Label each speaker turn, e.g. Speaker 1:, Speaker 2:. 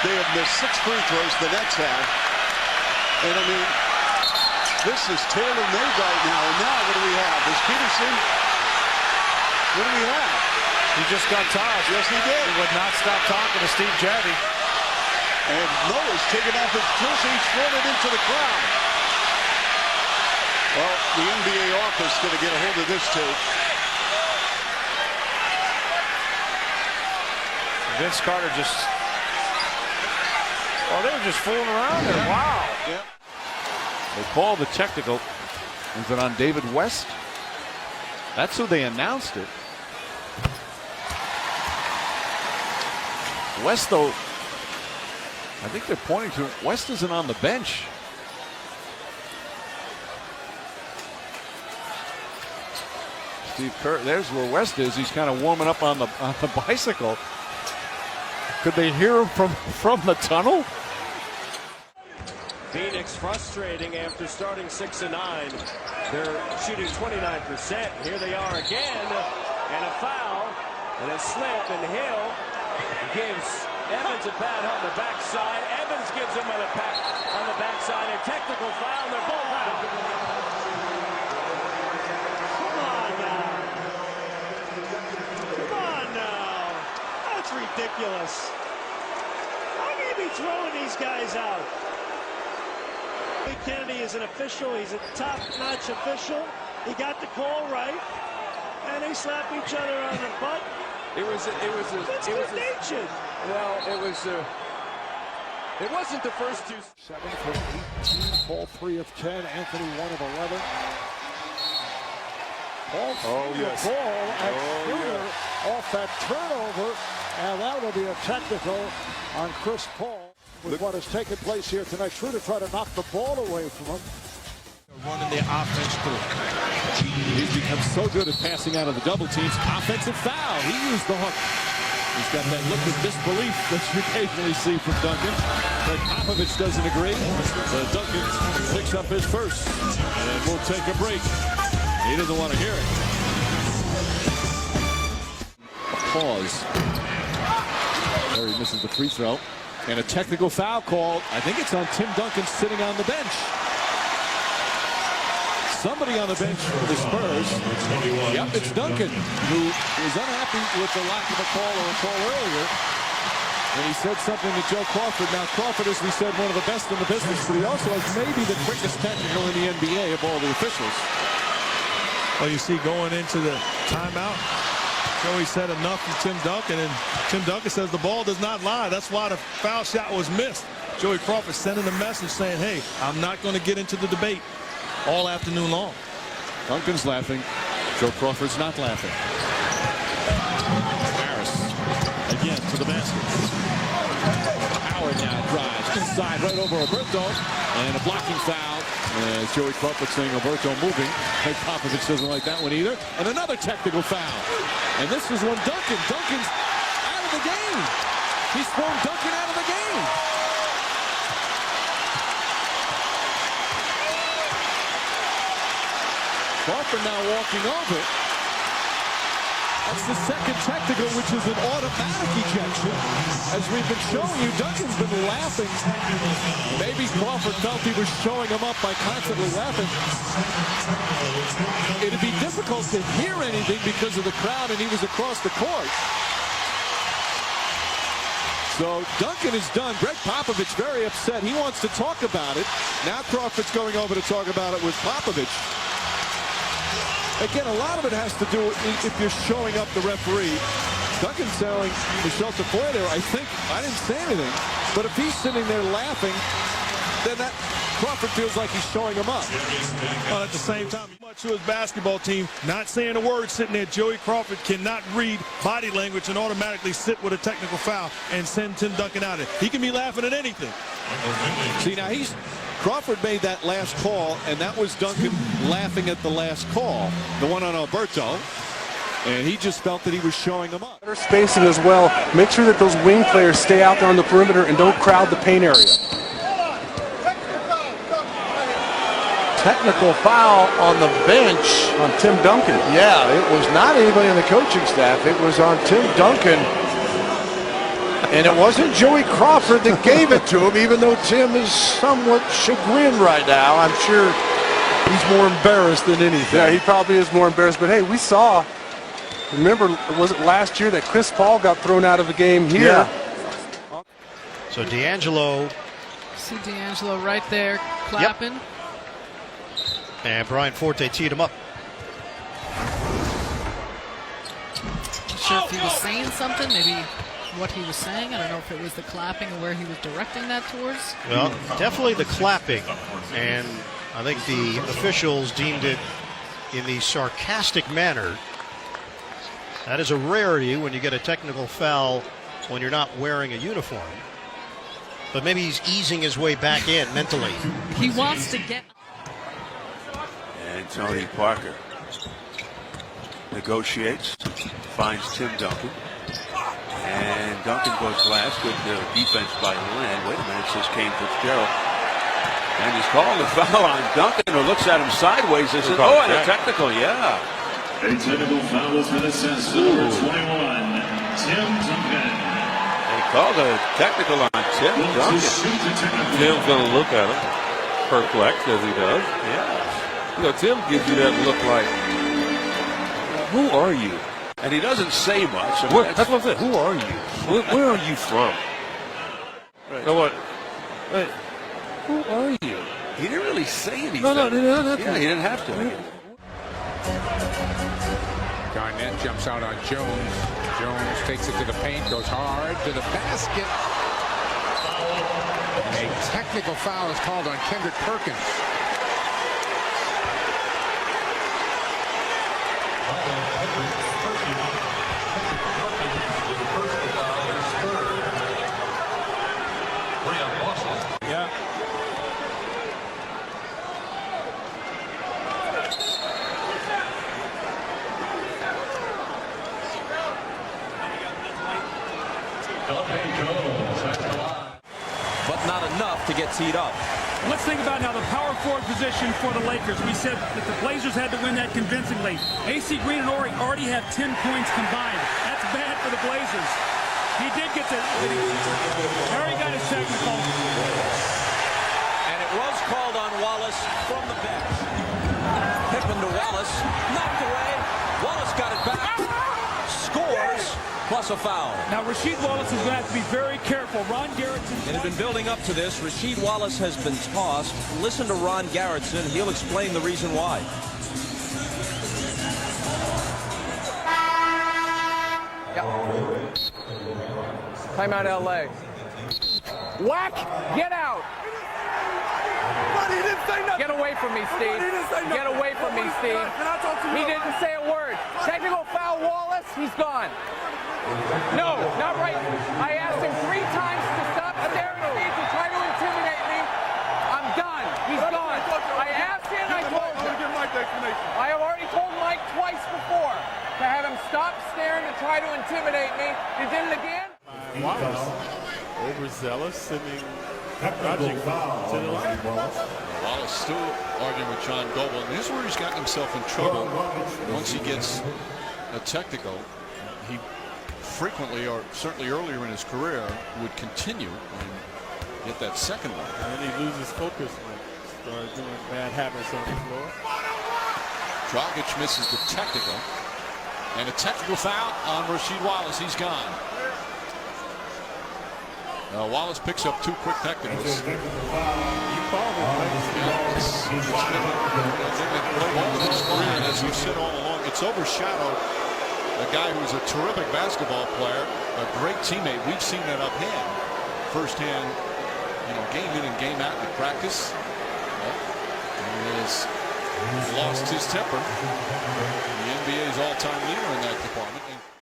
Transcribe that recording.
Speaker 1: They have missed 6 free throws the next half. And I mean, this is tailor-made right now. And now what do we have? Is Peterson? What do we have?
Speaker 2: He just got tired.
Speaker 1: Yes, he did.
Speaker 2: He would not stop talking to Steve Javie.
Speaker 1: And Noah's taking off his jersey. He's thrown it into the crowd. Well, the NBA office is going to get a hold of this tape.
Speaker 2: Vince Carter just... Oh, they were just fooling around there. Wow.
Speaker 1: Yeah.
Speaker 3: They call the technical. Is it on David West? That's who they announced it. West, though, I think they're pointing to West isn't on the bench. Steve Kerr, there's where West is. He's kind of warming up on the bicycle. Could they hear him from the tunnel?
Speaker 4: Phoenix frustrating after starting 6 and 9. They're shooting 29%. Here they are again, and a foul, and a slip, and Hill gives Evans a pad on the backside. Evans gives him on the backside a technical foul, and they're both out. Come on now. That's ridiculous. How can you be throwing these guys out? Kennedy is an official. He's a top-notch official. He got the call right, and they slap each other on the butt. That's good-natured.
Speaker 5: It wasn't the first two.
Speaker 6: 7 for 18. Paul 3 of 10. Anthony 1 of 11. Paul
Speaker 3: yes.
Speaker 6: the ball at Schroeder off that turnover, and that will be a technical on Chris Paul. With what has taken place here tonight, Schroeder tried to knock the ball away from him.
Speaker 7: Running the offense through.
Speaker 3: He's become so good at passing out of the double teams. Offensive foul. He used the hook. He's got that look of disbelief that you occasionally see from Duncan. But Popovich doesn't agree. Duncan picks up his first. And we'll take a break. He doesn't want to hear it. A pause. There he misses the free throw. And a technical foul called. I think it's on Tim Duncan sitting on the bench. Somebody on the bench for the Spurs. Yep, it's Duncan, who was unhappy with the lack of a call or a call earlier. And he said something to Joe Crawford. Now, Crawford, as we said, one of the best in the business, but he also has maybe the quickest technical in the NBA of all the officials.
Speaker 7: Well, you see going into the timeout, Joey said enough to Tim Duncan, and Tim Duncan says the ball does not lie. That's why the foul shot was missed. Joey Crawford sending a message saying, hey, I'm not going to get into the debate all afternoon long.
Speaker 3: Duncan's laughing. Joe Crawford's not laughing. Harris again to the basket. Howard now drives inside right over Alberto, and a blocking foul. Joey Crawford saying Alberto moving. Hey, Popovich doesn't like that one either. And another technical foul. And this is when Duncan's out of the game. He's thrown Duncan out of the game. Crawford now walking over. That's the second technical, which is an automatic ejection. As we've been showing you, Duncan's been laughing. Maybe Crawford felt he was showing him up by constantly laughing. It'd be difficult to hear anything because of the crowd, and he was across the court. So Duncan is done. Greg Popovich very upset. He wants to talk about it. Now Crawford's going over to talk about it with Popovich. Again, a lot of it has to do with if you're showing up the referee. Duncan's telling Michel Tafoya there, I think, I didn't say anything. But if he's sitting there laughing, then that Crawford feels like he's showing him up.
Speaker 7: Well, at the same time, much to his basketball team, not saying a word sitting there. Joey Crawford cannot read body language and automatically sit with a technical foul and send Tim Duncan out of it. He can be laughing at anything.
Speaker 3: See, now Crawford made that last call, and that was Duncan laughing at the last call, the one on Alberto, and he just felt that he was showing him up.
Speaker 5: Better spacing as well. Make sure that those wing players stay out there on the perimeter and don't crowd the paint area. Technical foul on the bench on Tim Duncan. Yeah, it was not anybody on the coaching staff. It was on Tim Duncan.
Speaker 6: And it wasn't Joey Crawford that gave it to him, even though Tim is somewhat chagrined right now. I'm sure he's more embarrassed than anything.
Speaker 5: Yeah, he probably is more embarrassed. But hey, we saw, remember, was it last year that Chris Paul got thrown out of the game here?
Speaker 6: Yeah.
Speaker 8: So D'Angelo.
Speaker 9: See D'Angelo right there clapping.
Speaker 8: Yep. And Brian Forte teed him up.
Speaker 9: Not sure if he was saying something, maybe what he was saying. I don't know if it was the clapping or where he was directing that towards.
Speaker 8: Well, definitely the clapping. And I think the officials deemed it in the sarcastic manner. That is a rarity when you get a technical foul when you're not wearing a uniform. But maybe he's easing his way back in mentally.
Speaker 9: He wants to get...
Speaker 10: And Tony Parker negotiates, finds Tim Duncan. And Duncan goes last. Good defense by Lynn. Wait a minute, says Kane Fitzgerald. And he's calling the foul on Duncan, who looks at him sideways and says, oh, and a technical, yeah.
Speaker 11: A technical foul has been assessed to number 21, Tim Duncan.
Speaker 10: They called a technical on Tim Duncan.
Speaker 12: Tim's going to look at him, perplexed as he does.
Speaker 10: Yeah.
Speaker 12: You know, Tim gives you that look like, who are you?
Speaker 10: And he doesn't say much. I mean,
Speaker 12: that's what I said. Who are you? Where are you from?
Speaker 10: Right.
Speaker 12: You know what? Hey, who are you?
Speaker 10: He didn't really say anything.
Speaker 12: No, he didn't have to.
Speaker 10: Yeah, he didn't have to.
Speaker 13: Garnett jumps out on Jones. Jones takes it to the paint, goes hard to the basket. And a technical foul is called on Kendrick Perkins.
Speaker 6: Yeah.
Speaker 14: But not enough to get teed up.
Speaker 15: Let's think about now the power forward position for the Lakers. We said that the Blazers had to win that convincingly. AC Green and Ori already have 10 points combined. That's bad for the Blazers. He did get the... Harry got his technical.
Speaker 14: And it was called on Wallace from the bench. Pippen to Wallace. Knocked away. Wallace got it back. Scores. Plus a foul.
Speaker 15: Now Rasheed Wallace is going to have to be very careful. Ron Garrettson...
Speaker 14: It had been building up to this. Rasheed Wallace has been tossed. Listen to Ron Garrettson. He'll explain the reason why.
Speaker 16: Timeout LA. Whack! Get out!
Speaker 17: But he didn't say nothing.
Speaker 16: Get away from me, Steve.
Speaker 17: But he didn't say nothing.
Speaker 16: Get away from me, Steve.
Speaker 17: Can I talk to you?
Speaker 16: He didn't say a word. Technical foul, Wallace. He's gone. No, not right. I asked him 3 times to stop staring at me to try to intimidate me. I'm done. He's gone. I asked him. I told him. I have already told Mike twice before to have him stop staring to try to intimidate me. He did it again.
Speaker 7: Wallace, overzealous, sending Dragic to the line.
Speaker 3: Wallace still arguing with John Goble. And here's where he's gotten himself in trouble. Once he gets a technical, he frequently, or certainly earlier in his career, would continue and get that second one.
Speaker 7: And then he loses focus and starts doing bad habits on the floor.
Speaker 3: Dragic misses the technical. And a technical foul on Rasheed Wallace. He's gone. Wallace picks up 2 quick technicals.
Speaker 7: You called
Speaker 3: it. As we've said all along, it's overshadowed a guy who's a terrific basketball player, a great teammate. We've seen that up hand, firsthand, game in and game out in practice. He has lost his temper. The NBA's all-time leader in that department.